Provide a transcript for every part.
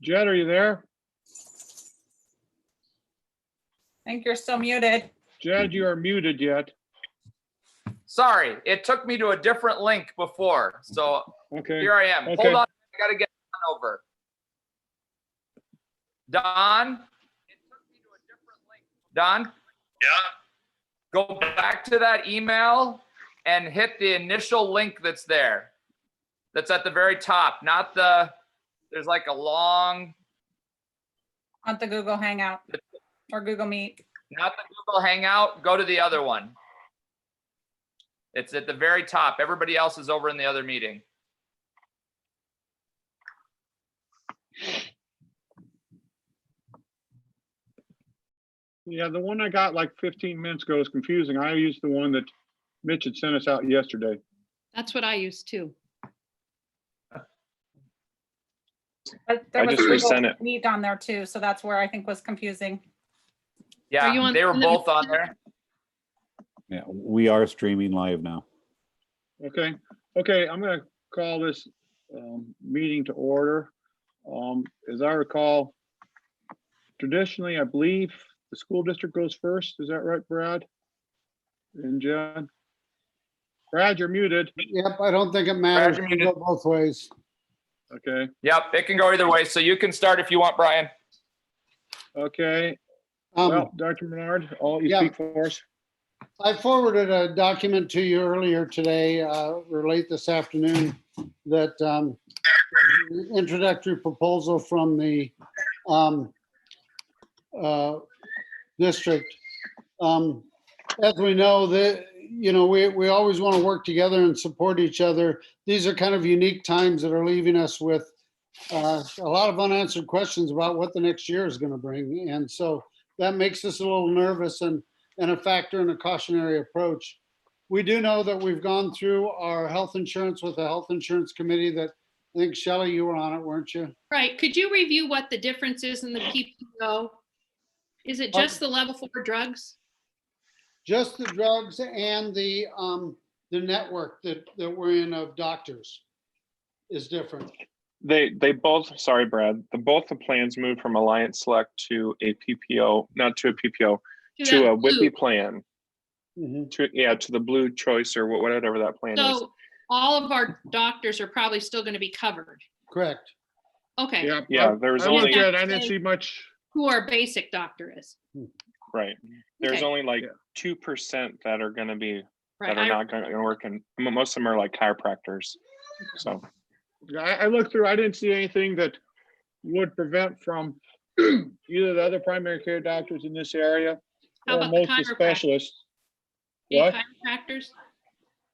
Jed, are you there? I think you're still muted. Jed, you are muted yet. Sorry, it took me to a different link before. So Okay. here I am. Okay. Hold on, I gotta get Don over. Don? It took me to a different link. Don? Yeah. Go back to that email and hit the initial link that's there. That's at the very top, not the, there's like a long, On the Google Hangout or Google Meet. not the Google Hangout, go to the other one. It's at the very top. Everybody else is over in the other meeting. Yeah, the one I got like 15 minutes ago is confusing. I used the one that Mitch had sent us out yesterday. That's what I used too. But there I was just Google resent it. Meet on there too, so that's where I think was confusing. Are you Yeah, on- they were in the- both on there. Yeah, we are streaming live now. Okay. Okay, I'm going to call this meeting to order. As I recall, traditionally, I believe the school district goes first. Is that right, Brad? And Jen? Brad, you're muted. Yep, I don't think it matters. Roger, We go both ways. Okay. Yep, it can go either way. So you can start if you want, Brian. Okay. Um, Well, Dr. Menard, all you yeah. speak for us. I forwarded a document to you earlier today, or late this afternoon, that introductory proposal from the district. As we know, we always want to work together and support each other. These are kind of unique times that are leaving us with a lot of unanswered questions about what the next year is going to bring. And so that makes us a little nervous and a factor in a cautionary approach. We do know that we've gone through our health insurance with a health insurance committee that I think Shelley, you were on it, weren't you? Right, could you review what the difference is in the PPO? Is it just the level 4 drugs? Just the drugs and the network that we're in of doctors is different. They both, sorry, Brad, both the plans moved from Alliance Select to a PPO, not to a PPO, to that a blue. WIPI plan, Mhm. to the blue choice or whatever that plan is. So all of our doctors are probably still going to be covered. Correct. Okay, Yeah. Yeah, I there's looked only, at it, I didn't see much. who our basic doctor is. right, there's Okay. only like Yeah. 2% that are gonna be, Right, that are not gonna work, and most of them are like chiropractors, so. I looked through, I didn't see anything that would prevent from either the other primary care doctors in this area How or about the most of the chiropractor? specialists. Any What? chiropractors?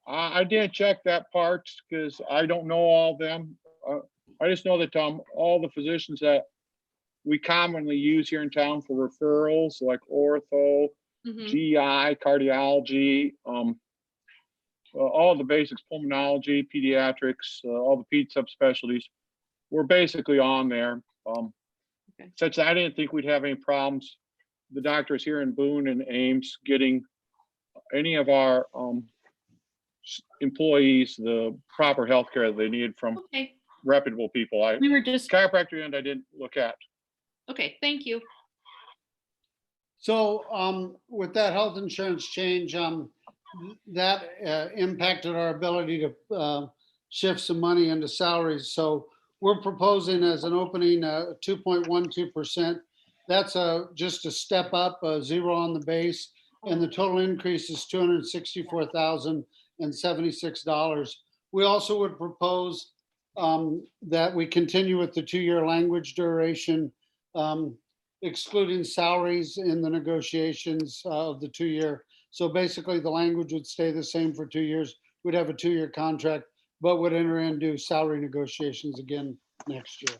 I didn't check that part because I don't know all of them. I just know that all the physicians that we commonly use here in town for referrals, like ortho, Mhm. GI, cardiology, all the basics, pulmonology, pediatrics, all the ped subspecialties, we're basically on there. Okay. Such that I didn't think we'd have any problems. The doctors here in Boone and Ames getting any of our employees the proper health care they need from Okay, reputable people. we were just, Chiropractor end I didn't look at. okay, thank you. So with that health insurance change, that impacted our ability to shift some money into salaries. So we're proposing as an opening 2.12%. That's just a step up, a zero on the base, and the total increase is $264,076. We also would propose that we continue with the 2-year language duration, excluding salaries in the negotiations of the 2-year. So basically the language would stay the same for 2 years. We'd have a 2-year contract, but would enter into salary negotiations again next year.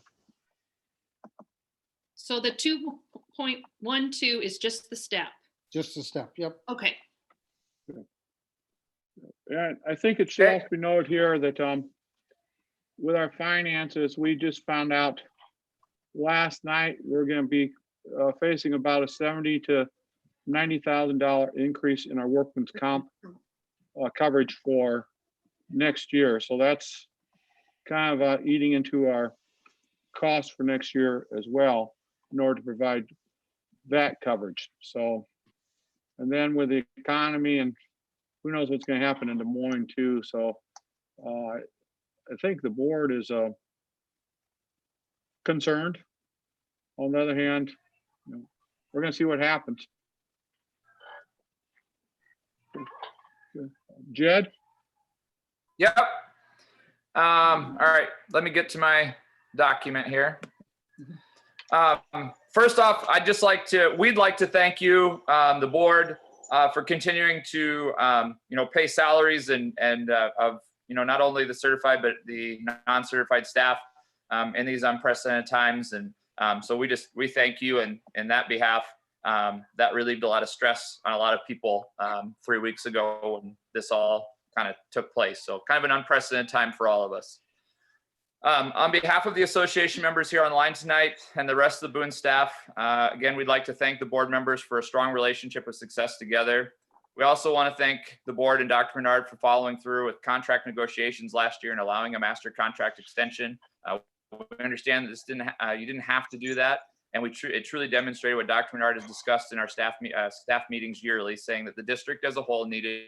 So the 2.12 is just the step. Just a step, yep. Okay, And I think it should Okay. also be noted here that with our finances, we just found out last night we're going to be facing about a $70,000 to $90,000 increase in our workman's comp coverage for next year. So that's kind of eating into our costs for next year as well in order to provide that coverage. So, and then with the economy and who knows what's going to happen in Des Moines too. So I think the board is concerned. On the other hand, you know, we're going to see what happens. Jed? Yep. All right, let me get to my document here. First off, we'd like to thank you, the board, for continuing to, pay salaries and of, not only the certified, but the non-certified staff in these unprecedented times. And so we thank you, and in that behalf, that relieved a lot of stress on a lot of people 3 weeks ago when this all kind of took place. So kind of an unprecedented time for all of us. On behalf of the association members here online tonight and the rest of the Boone staff, again, we'd like to thank the board members for a strong relationship with Success Together. We also want to thank the board and Dr. Menard for following through with contract negotiations last year and allowing a master contract extension. We understand that you didn't have to do that, and it truly demonstrated what Dr. Menard has discussed in our staff meetings yearly, saying that the district as a whole needed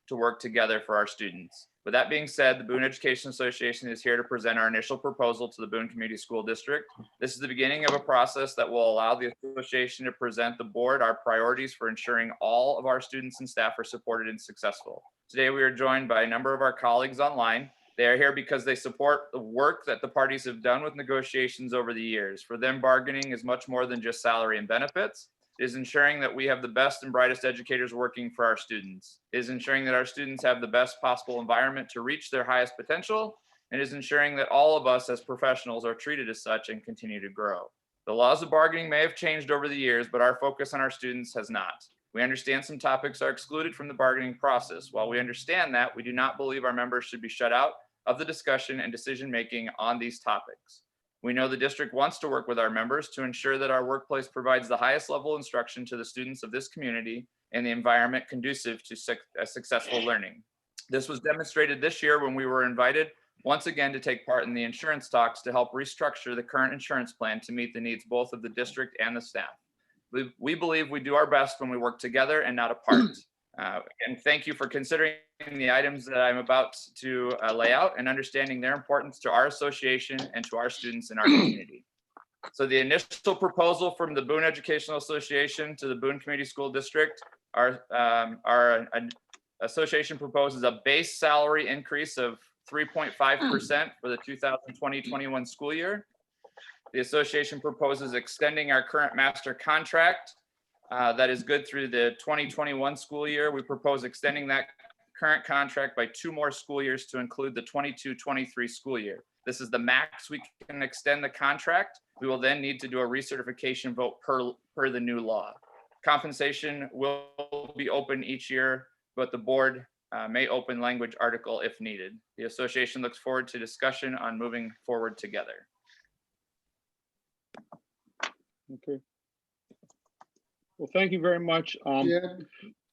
to work together for our students. With that being said, the Boone Education Association is here to present our initial proposal to the Boone Community School District. This is the beginning of a process that will allow the association to present the board our priorities for ensuring all of our students and staff are supported and successful. Today, we are joined by a number of our colleagues online. They are here because they support the work that the parties have done with negotiations over the years. For them, bargaining is much more than just salary and benefits. It is ensuring that we have the best and brightest educators working for our students. It is ensuring that our students have the best possible environment to reach their highest potential. And it is ensuring that all of us as professionals are treated as such and continue to grow. The laws of bargaining may have changed over the years, but our focus on our students has not. We understand some topics are excluded from the bargaining process. While we understand that, we do not believe our members should be shut out of the discussion and decision-making on these topics. We know the district wants to work with our members to ensure that our workplace provides the highest level instruction to the students of this community and the environment conducive to successful learning. This was demonstrated this year when we were invited once again to take part in the insurance talks to help restructure the current insurance plan to meet the needs both of the district and the staff. We believe we do our best when we work together and not apart. And thank you for considering the items that I'm about to lay out and understanding their importance to our association and to our students in our community. So the initial proposal from the Boone Educational Association to the Boone Community School District, our association proposes a base salary increase of 3.5% for the 2020-21 school year. The association proposes extending our current master contract that is good through the 2021 school year. We propose extending that current contract by 2 more school years to include the 22-23 school year. This is the max we can extend the contract. We will then need to do a recertification vote per the new law. Compensation will be open each year, but the board may open language article if needed. The association looks forward to discussion on moving forward together. Okay. Well, thank you very much. Yeah.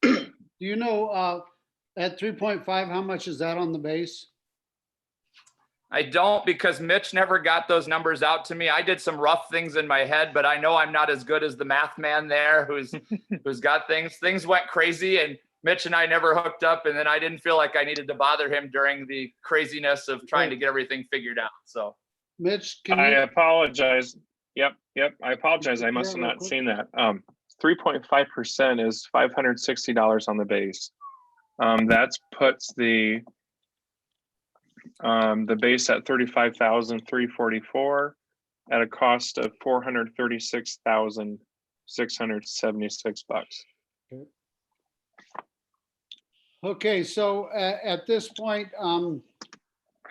Do you know, at 3.5, how much is that on the base? I don't, because Mitch never got those numbers out to me. I did some rough things in my head, but I know I'm not as good as the math man there who's got things. Things went crazy and Mitch and I never hooked up, and then I didn't feel like I needed to bother him during the craziness of trying to get everything figured out. So Mitch, can I you? apologize. Yep. I apologize. I must have not seen that. 3.5% is $560 on the base. That puts the base at $35,344 at a cost of $436,676. Okay, so at this point,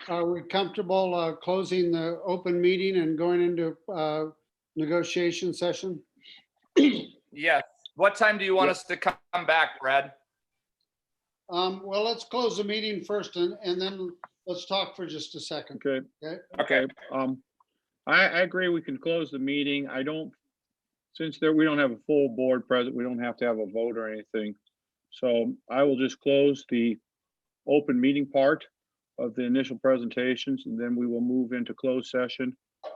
are we comfortable closing the open meeting and going into negotiation session? yes. What time do you want us to come back, Brad? Well, let's close the meeting first and then let's talk for just a second. Okay. Okay. I agree we can close the meeting. Since we don't have a full board present, we don't have to have a vote or anything. So I will just close the open meeting part of the initial presentations, and then we will move into closed session